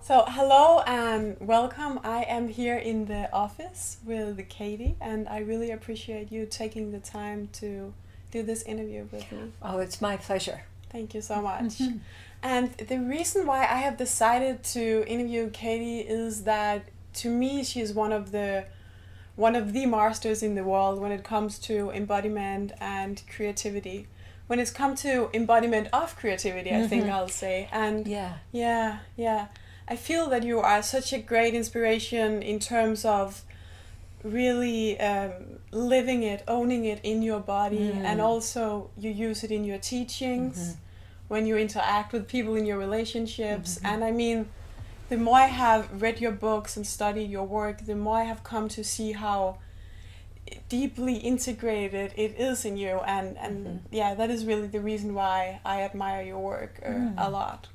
So, hello and welcome. I am here in the office with Katie, and I really appreciate you taking the time to do this interview with me. Oh, it's my pleasure. Thank you so much. And the reason why I have decided to interview Katie is that to me she's one of the masters in the world when it comes to embodiment and creativity. When it's come to embodiment of creativity, I think I'll say. And Yeah. yeah. I feel that you are such a great inspiration in terms of really living it, owning it in your body, and also you use it in your teachings when you interact with people in your relationships. And I mean, the more I have read your books and studied your work, the more I have come to see how deeply integrated it is in you. And yeah, that is really the reason why I admire your work a lot.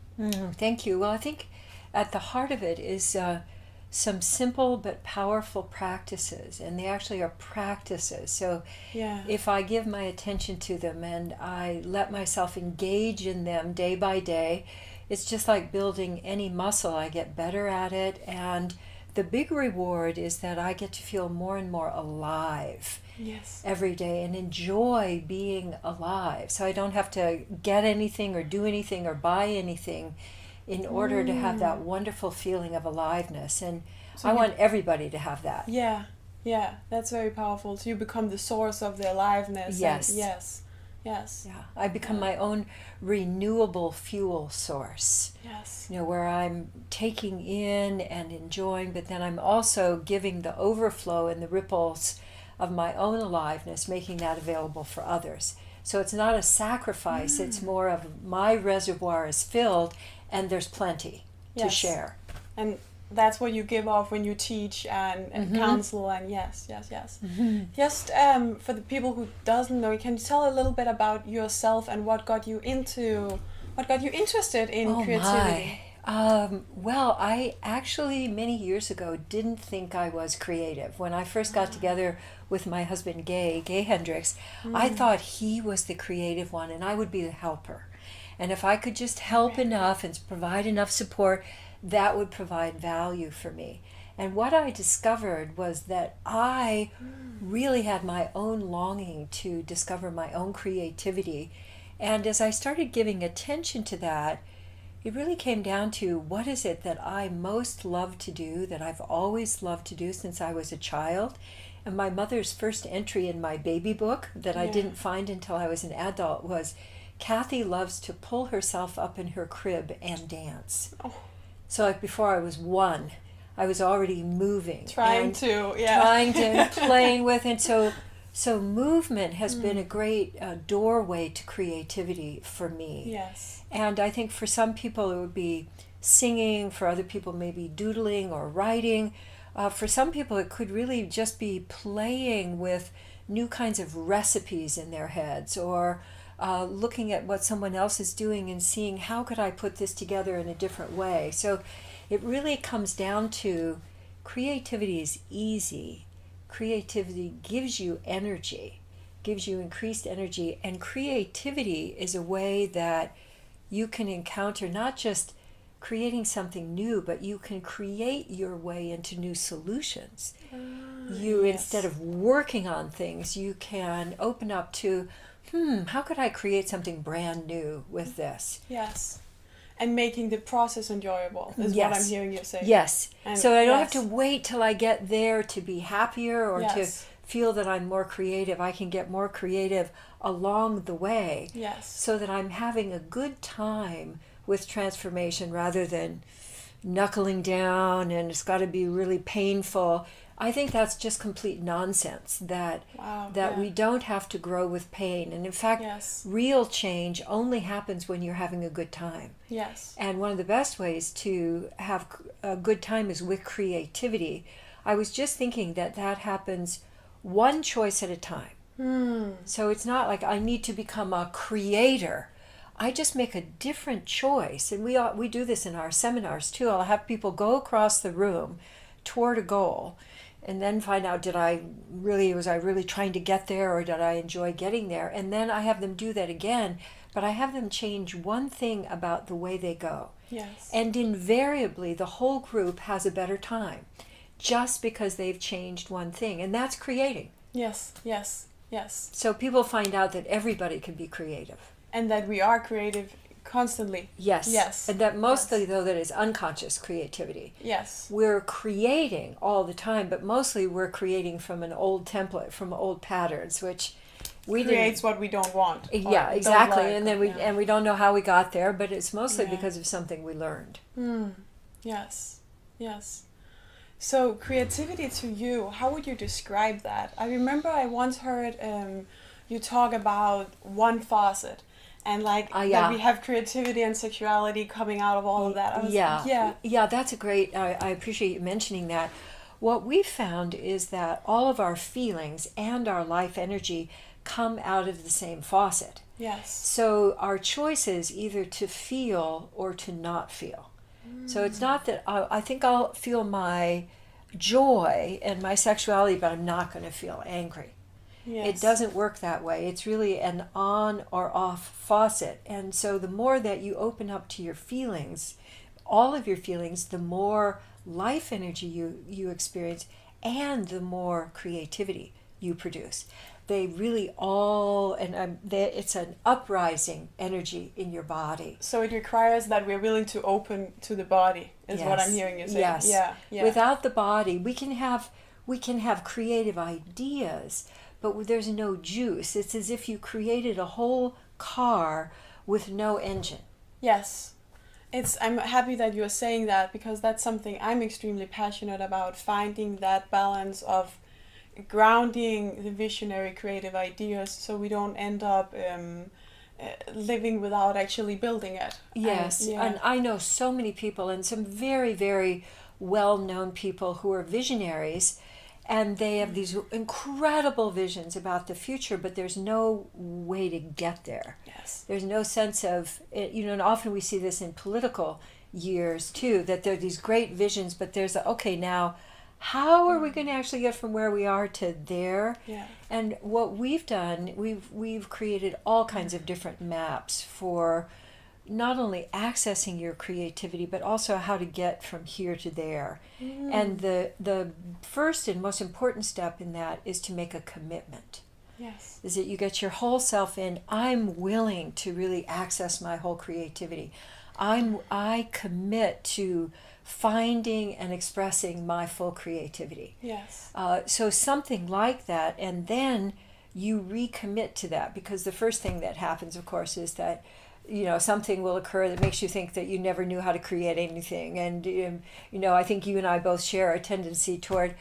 Thank you. Well, I think at the heart of it is some simple but powerful practices, and they actually are practices. So Yeah. if I give my attention to them and I let myself engage in them day by day, it's just like building any muscle. I get better at it, and the big reward is that I get to feel more and more alive Yes. every day and enjoy being alive. So I don't have to get anything or do anything or buy anything in order to have that wonderful feeling of aliveness. And So I you- want everybody to have that. Yeah, that's very powerful. So you become the source of the aliveness. Yes. And yes, Yeah, I become my own renewable fuel source, yes. where I'm taking in and enjoying, but then I'm also giving the overflow and the ripples of my own aliveness, making that available for others. So it's not a sacrifice, it's more of my reservoir is filled and there's plenty to Yes. share. And that's what you give off when you teach and counsel and yes. Just for the people who doesn't know, can you tell a little bit about yourself and what got you interested in creativity? Well, I actually many years ago didn't think I was creative. When I first got together with my husband, Gay Hendricks, I thought he was the creative one and I would be the helper. And if I could just help enough and provide enough support, that would provide value for me. And what I discovered was that I really had my own longing to discover my own creativity. And as I started giving attention to that, it really came down to what is it that I most love to do, that I've always loved to do since I was a child. And my mother's first entry in my baby book that I didn't find until I was an adult was, Kathy loves to pull herself up in her crib and dance. Oh. So like before I was one, I was already moving. Trying to, playing with. And so movement has been a great doorway to creativity for me. Yes. And I think for some people it would be singing, for other people maybe doodling or writing. For some people it could really just be playing with new kinds of recipes in their heads, or looking at what someone else is doing and seeing how could I put this together in a different way. So it really comes down to creativity is easy. Creativity gives you energy, gives you increased energy, and creativity is a way that you can encounter not just creating something new, but you can create your way into new solutions. Instead of working on things, you can open up to how could I create something brand new with this? Yes. And making the process enjoyable is what I'm hearing you say. Yes. And So I don't have to wait till I get there to be happier or to Yes. feel that I'm more creative. I can get more creative along the way. Yes. So that I'm having a good time with transformation rather than knuckling down and it's got to be really painful. I think that's just complete nonsense, that we don't have to grow with pain. And in fact, real change only happens when you're having a good time. Yes. And one of the best ways to have a good time is with creativity. I was just thinking that happens one choice at a time. So it's not like I need to become a creator. I just make a different choice. And we do this in our seminars too. I'll have people go across the room toward a goal and then find out, was I really trying to get there, or did I enjoy getting there? And then I have them do that again, but I have them change one thing about the way they go. Yes. And invariably, the whole group has a better time just because they've changed one thing. And that's creating. Yes, yes, yes. So people find out that everybody can be creative. And that we are creative constantly. Yes. Yes. And that mostly, though, that is unconscious creativity. Yes. We're creating all the time, but mostly we're creating from an old template, from old patterns, which we creates what we don't want. Yeah, exactly. Like, and then we don't know how we got there, but it's mostly because of something we learned. Yes. Yes. So creativity to you, how would you describe that? I remember I once heard you talk about one faucet. And that we have creativity and sexuality coming out of all of that. Yeah, that's a great, I appreciate you mentioning that. What we found is that all of our feelings and our life energy come out of the same faucet. Yes. So our choice is either to feel or to not feel. So it's not that I think I'll feel my joy and my sexuality, but I'm not going to feel angry. Yes. It doesn't work that way. It's really an on or off faucet. And so the more that you open up to your feelings, all of your feelings, the more life energy you experience and the more creativity you produce. They really all, it's an uprising energy in your body. So it requires that we're willing to open to the body, is what I'm hearing you say. Yes. Yeah. Without the body, we can have creative ideas, but there's no juice. It's as if you created a whole car with no engine. Yes. I'm happy that you're saying that, because that's something I'm extremely passionate about, finding that balance of grounding the visionary creative ideas so we don't end up living without actually building it. Yes, and I know so many people, and some very, very well-known people who are visionaries, and they have these incredible visions about the future, but there's no way to get there. Yes. There's no sense of, and often we see this in political years too, that there are these great visions, but there's now, how are we going to actually get from where we are to there? Yeah. And what we've done, we've created all kinds of different maps for not only accessing your creativity, but also how to get from here to there. And the first and most important step in that is to make a commitment. Yes. Is that you get your whole self in, I'm willing to really access my whole creativity. I commit to finding and expressing my full creativity. Yes. So something like that, and then you recommit to that, because the first thing that happens, of course, is that something will occur that makes you think that you never knew how to create anything. And I think you and I both share a tendency toward,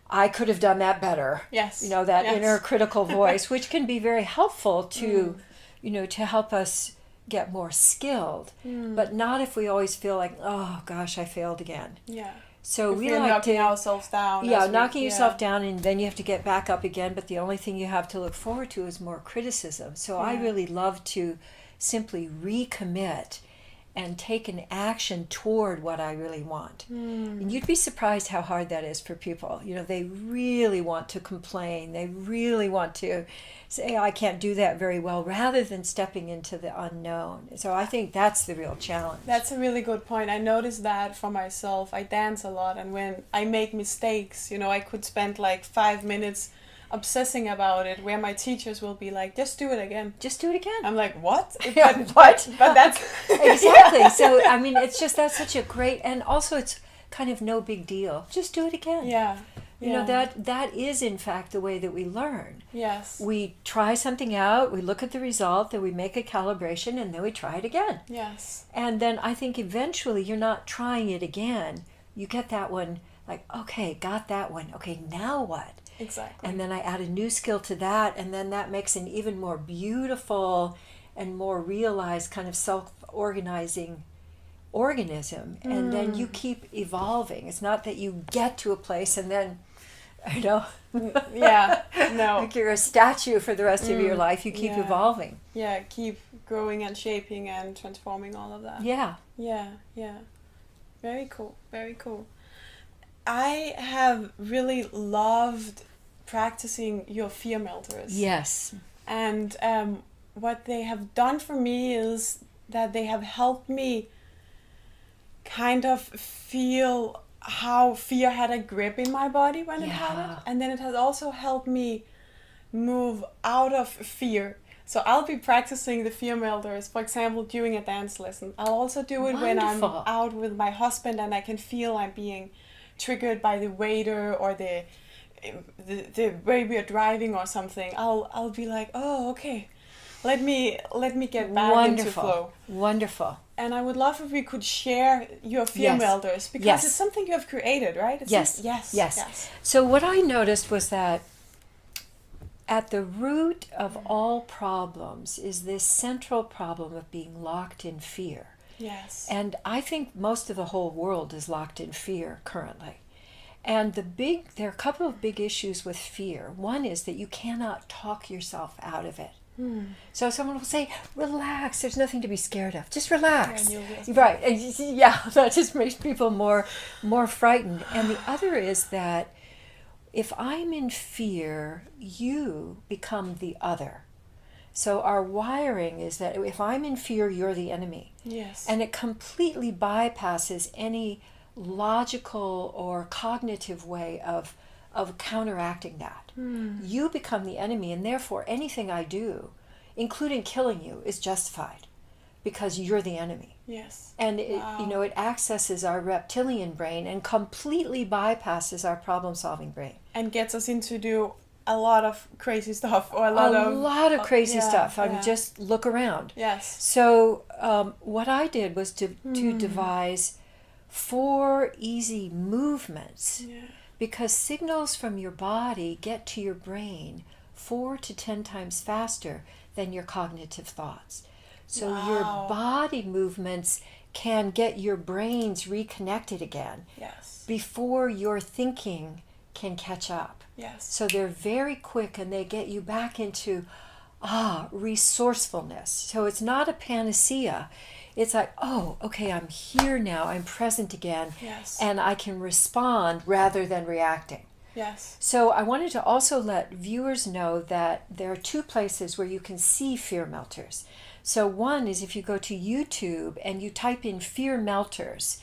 I could have done that better. Yes. That inner critical voice, which can be very helpful to to help us get more skilled, but not if we always feel like, oh gosh, I failed again. Yeah. So if we we're like knocking ourselves down. Knocking yourself down, and then you have to get back up again. But the only thing you have to look forward to is more criticism. So I really love to simply recommit and take an action toward what I really want. And you'd be surprised how hard that is for people. They really want to complain. They really want to say, I can't do that very well, rather than stepping into the unknown. So I think that's the real challenge. That's a really good point. I noticed that for myself. I dance a lot, and when I make mistakes, I could spend 5 minutes obsessing about it, where my teachers will be like, just do it again. Just do it again. I'm like, what? What? But that's... Exactly. So, it's just, that's such a great, and also it's kind of no big deal. Just do it again. Yeah. That is in fact the way that we learn. Yes. We try something out, we look at the result, then we make a calibration, and then we try it again. Yes. And then I think eventually you're not trying it again. You get that one, okay, got that one. Okay, now what? Exactly. And then I add a new skill to that, and then that makes an even more beautiful and more realized kind of self-organizing organism. And then you keep evolving. It's not that you get to a place and then, yeah, no. like you're a statue for the rest of your life. You keep evolving. Yeah, keep growing and shaping and transforming all of that. Yeah. Yeah. Very cool. Very cool. I have really loved practicing your fear melters. Yes. And what they have done for me is that they have helped me kind of feel how fear had a grip in my body when it had it. And then it has also helped me move out of fear. So I'll be practicing the fear melters, for example, during a dance lesson. I'll also do it when I'm out with my husband and I can feel I'm being triggered by the waiter or the way we are driving or something. I'll be like, oh, okay, let me get back into flow. Wonderful. And I would love if we could share your fear melters, because it's something you have created, right? Yes. So what I noticed was that at the root of all problems is this central problem of being locked in fear. Yes. And I think most of the whole world is locked in fear currently. And there are a couple of big issues with fear. One is that you cannot talk yourself out of it. So someone will say, relax, there's nothing to be scared of. Just relax. Right. Yeah, that just makes people more frightened. And the other is that if I'm in fear, you become the other. So our wiring is that if I'm in fear, you're the enemy. Yes. And it completely bypasses any logical or cognitive way of counteracting that. You become the enemy, and therefore anything I do, including killing you, is justified because you're the enemy. Yes. And it accesses our reptilian brain and completely bypasses our problem-solving brain. And gets us into do a lot of crazy stuff, or a lot of crazy stuff. I mean, just look around. Yes. So what I did was to devise 4 easy movements. Yeah. Because signals from your body get to your brain 4 to 10 times faster than your cognitive thoughts. So your body movements can get your brains reconnected again before your thinking can catch up. Yes. So they're very quick, and they get you back into resourcefulness. So it's not a panacea. It's like, oh, okay, I'm here now, I'm present again, and I can respond rather than reacting. Yes. So I wanted to also let viewers know that there are 2 places where you can see fear melters. So one is if you go to YouTube and you type in fear melters,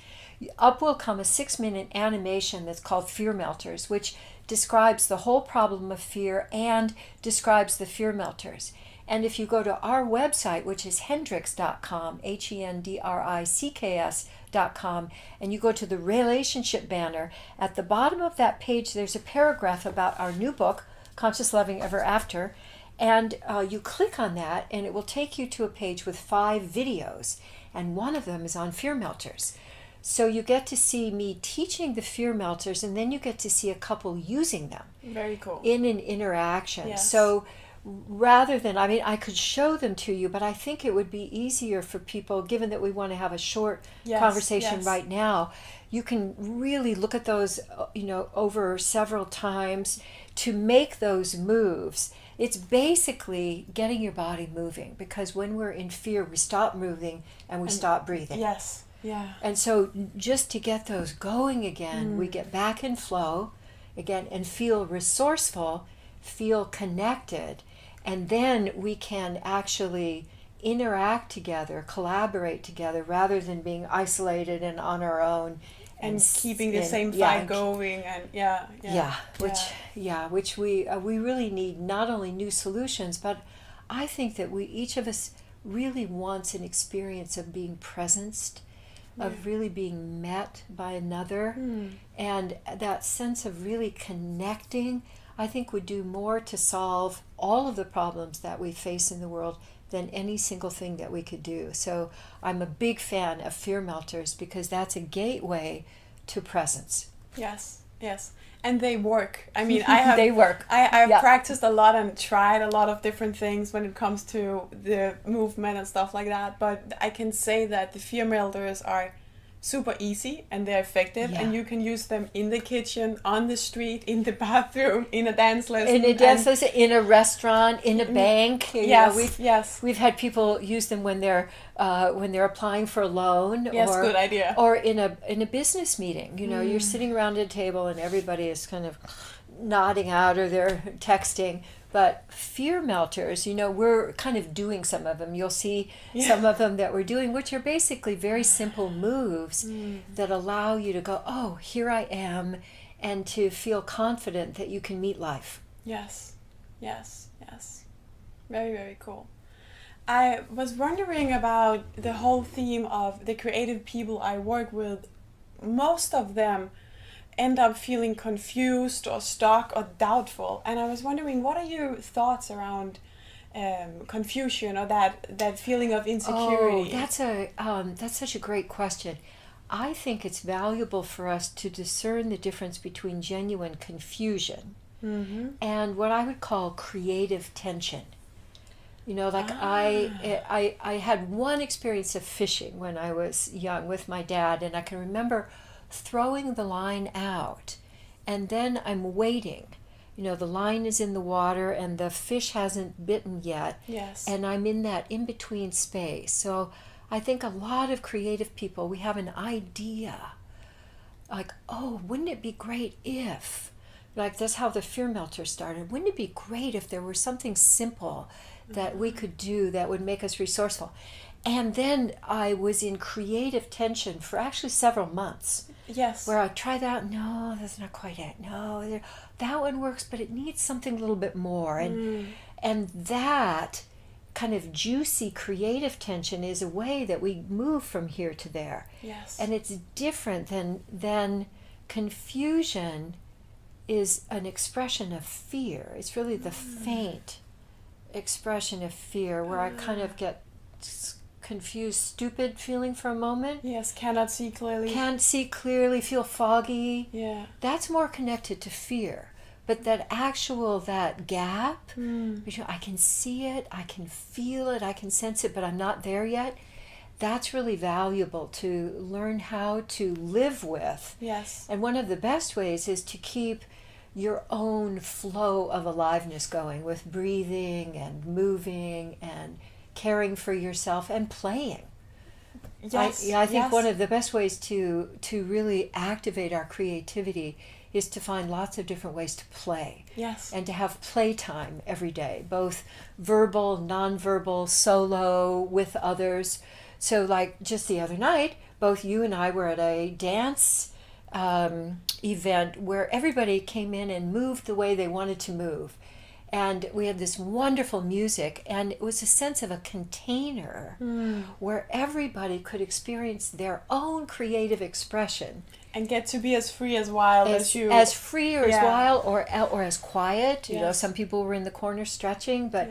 up will come a 6-minute animation that's called Fear Melters, which describes the whole problem of fear and describes the fear melters. And if you go to our website, which is Hendricks.com, Hendricks.com, and you go to the relationship banner, at the bottom of that page, there's a paragraph about our new book, Conscious Loving Ever After. And you click on that, and it will take you to a page with 5 videos. And one of them is on fear melters. So you get to see me teaching the fear melters, and then you get to see a couple using them. Very cool. In an interaction. Yes. So rather than, I could show them to you, but I think it would be easier for people, given that we want to have a short conversation right now, you can really look at those, over several times to make those moves. It's basically getting your body moving, because when we're in fear, we stop moving and we stop breathing. Yes. Yeah. And so just to get those going again, we get back in flow again and feel resourceful, feel connected, and then we can actually interact together, collaborate together, rather than being isolated and on our own. And keeping the same fight going, and which we really need, not only new solutions, but I think that each of us really wants an experience of being presenced, of really being met by another, and that sense of really connecting, I think would do more to solve all of the problems that we face in the world than any single thing that we could do. So I'm a big fan of fear melters, because that's a gateway to presence. Yes. And they work. I mean, I have they work. I've practiced a lot and tried a lot of different things when it comes to the movement and stuff like that. But I can say that the fear melters are super easy and they're effective, and you can use them in the kitchen, on the street, in the bathroom, in a dance lesson. In a dance lesson, in a restaurant, in a bank. We've had people use them when they're applying for a loan. Yes, good idea. Or in a business meeting. You're sitting around a table and everybody is kind of nodding out or they're texting. But fear melters, we're kind of doing some of them. You'll see some of them that we're doing, which are basically very simple moves that allow you to go, oh, here I am, and to feel confident that you can meet life. Yes. Very, very cool. I was wondering about the whole theme of the creative people I work with. Most of them end up feeling confused or stuck or doubtful. And I was wondering, what are your thoughts around confusion or that feeling of insecurity? Oh, that's such a great question. I think it's valuable for us to discern the difference between genuine confusion and what I would call creative tension. I had one experience of fishing when I was young with my dad, and I can remember throwing the line out, and then I'm waiting. The line is in the water and the fish hasn't bitten yet. Yes. And I'm in that in-between space. So I think a lot of creative people, we have an idea. Like, oh, wouldn't it be great if... Like, that's how the fear melter started. Wouldn't it be great if there were something simple that we could do that would make us resourceful? And then I was in creative tension for actually several months. Yes. Where I try that, no, that's not quite it. No, that one works, but it needs something a little bit more. And that kind of juicy creative tension is a way that we move from here to there. Yes. And it's different than confusion is an expression of fear. It's really the faint expression of fear where I kind of get confused, stupid feeling for a moment. Yes, cannot see clearly. Can't see clearly, feel foggy. Yeah. That's more connected to fear. But that gap, between I can see it, I can feel it, I can sense it, but I'm not there yet. That's really valuable to learn how to live with. Yes. And one of the best ways is to keep your own flow of aliveness going with breathing and moving and caring for yourself and playing. Yes. I think one of the best ways to really activate our creativity is to find lots of different ways to play. Yes. And to have playtime every day, both verbal, nonverbal, solo, with others. So like just the other night, both you and I were at a dance event where everybody came in and moved the way they wanted to move. And we had this wonderful music, and it was a sense of a container where everybody could experience their own creative expression. And get to be as free as wild as you. As free or as wild or as quiet. Yes. Some people were in the corner stretching, but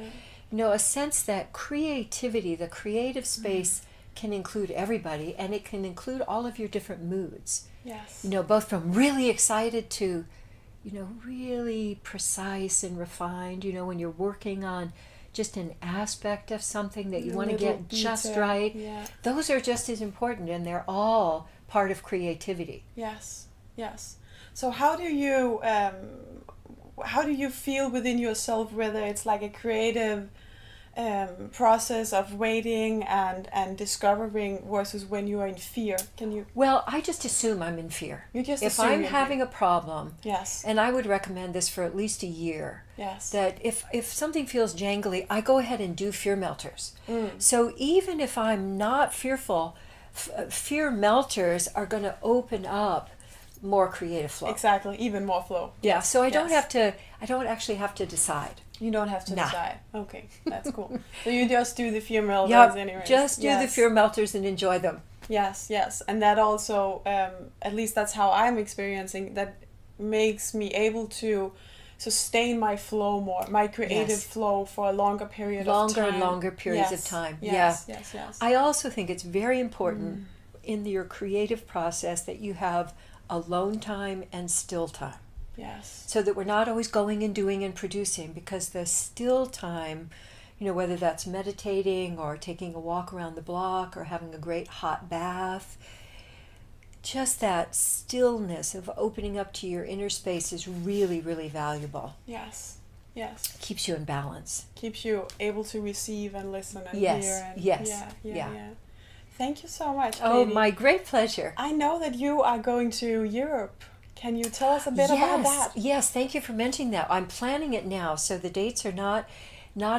a sense that creativity, the creative space can include everybody, and it can include all of your different moods. Yes. Both from really excited to really precise and refined, when you're working on just an aspect of something that you want to get just right. Yeah. Those are just as important, and they're all part of creativity. Yes. So how do you feel within yourself, whether it's like a creative process of waiting and discovering versus when you are in fear? Can you? Well, I just assume I'm in fear. You just if assume I'm you're having a problem, yes, and I would recommend this for at least a year. Yes. That if something feels jangly, I go ahead and do fear melters. So even if I'm not fearful, fear melters are going to open up more creative flow. Exactly, even more flow. Yeah. So I don't actually have to decide. You don't have to decide. Okay, that's cool. So you just do the fear melters anyway. Just do the fear melters and enjoy them. Yes. And that also, at least that's how I'm experiencing, that makes me able to sustain my flow more, my creative flow for a longer period of time. Longer periods of time. Yes. I also think it's very important in your creative process that you have alone time and still time. Yes. So that we're not always going and doing and producing, because the still time, whether that's meditating or taking a walk around the block or having a great hot bath, just that stillness of opening up to your inner space is really, really valuable. Yes. Keeps you in balance. Keeps you able to receive and listen and hear. And Yeah. Thank you so much, Oh, Katie. my great pleasure. I know that you are going to Europe. Can you tell us a bit about that? Yes, thank you for mentioning that. I'm planning it now, so the dates are not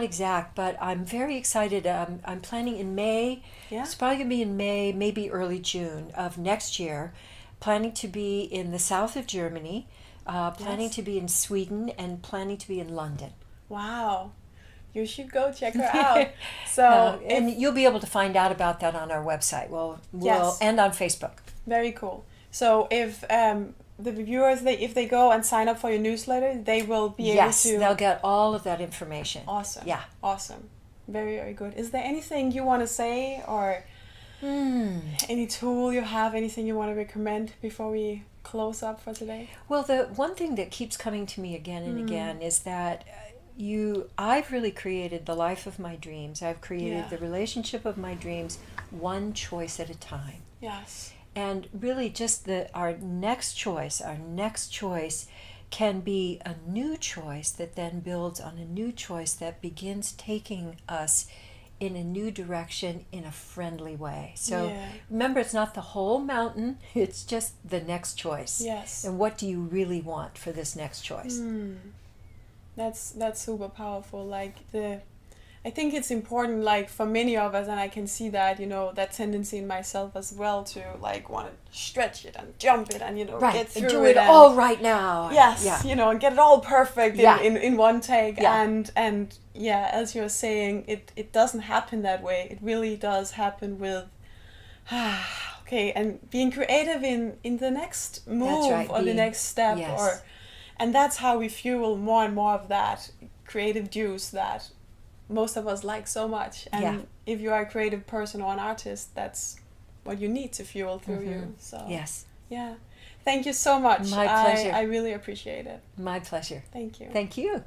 exact, but I'm very excited. I'm planning in May. Yeah. It's probably going to be in May, maybe early June of next year. Planning to be in the south of Germany, planning to be in Sweden, and planning to be in London. Wow. You should go check her out. So and you'll be able to find out about that on our website. We'll and on Facebook. Very cool. So if the viewers, if they go and sign up for your newsletter, they will be able to... Yes, they'll get all of that information. Awesome. Yeah. Awesome. Very, very good. Is there anything you want to say, or any tool you have, anything you want to recommend before we close up for today? Well, the one thing that keeps coming to me again and again is that I've really created the life of my dreams. I've created the relationship of my dreams one choice at a time. Yes. And really just our next choice can be a new choice that then builds on a new choice that begins taking us in a new direction in a friendly way. So remember, it's not the whole mountain, it's just the next choice. Yes. And what do you really want for this next choice? That's super powerful. I think it's important, for many of us, and I can see that, that tendency in myself as well, to want to stretch it and jump it and, get through and do it all right now. Yes, and get it all perfect in one take. Yeah. And as you're saying, it doesn't happen that way. It really does happen with, and being creative in the next move or the next step. Yes. And that's how we fuel more and more of that creative juice that most of us like so much. And if you are a creative person or an artist, that's what you need to fuel through you. So yes. Yeah. Thank you so much. My pleasure. I really appreciate it. My pleasure. Thank you. Thank you.